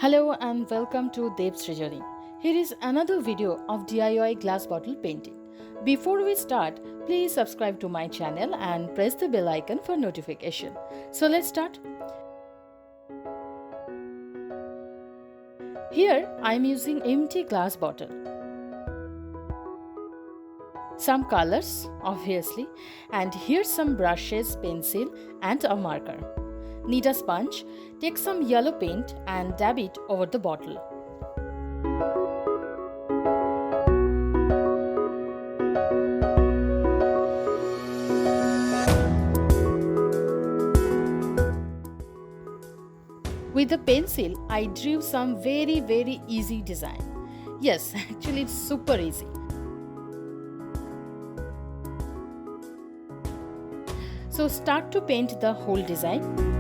Hello and welcome to Debsrijani. Here is another video of DIY glass bottle painting. Before we start, please subscribe to my channel and press the bell icon for notification. So let's start. Here I am using empty glass bottle. Some colors, obviously, and here's some brushes, pencil and a marker. Need a sponge, take some yellow paint and dab it over the bottle. With the pencil, I drew some very easy design. Yes, actually it's super easy. So start to paint the whole design.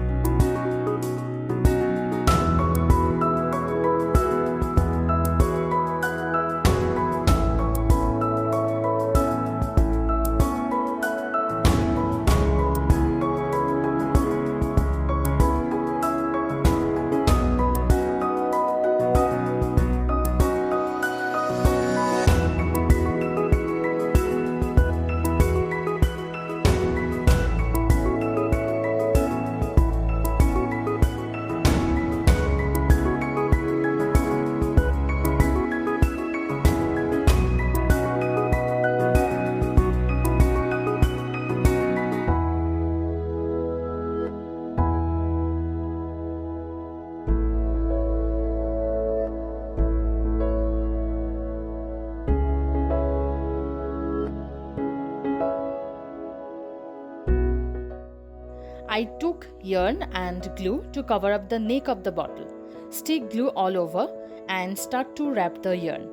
I took yarn and glue to cover up the neck of the bottle. Stick glue all over and start to wrap the yarn.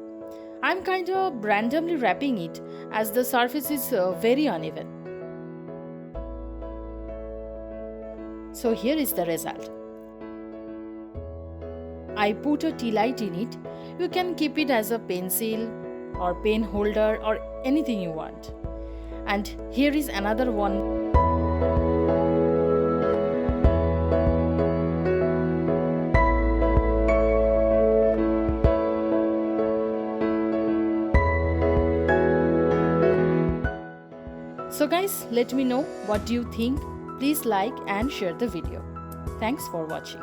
I'm kind of randomly wrapping it as the surface is very uneven. So here is the result. I put a tea light in it. You can keep it as a pencil or pen holder or anything you want. And here is another one. So guys, let me know what do you think. Please like and share the video. Thanks for watching.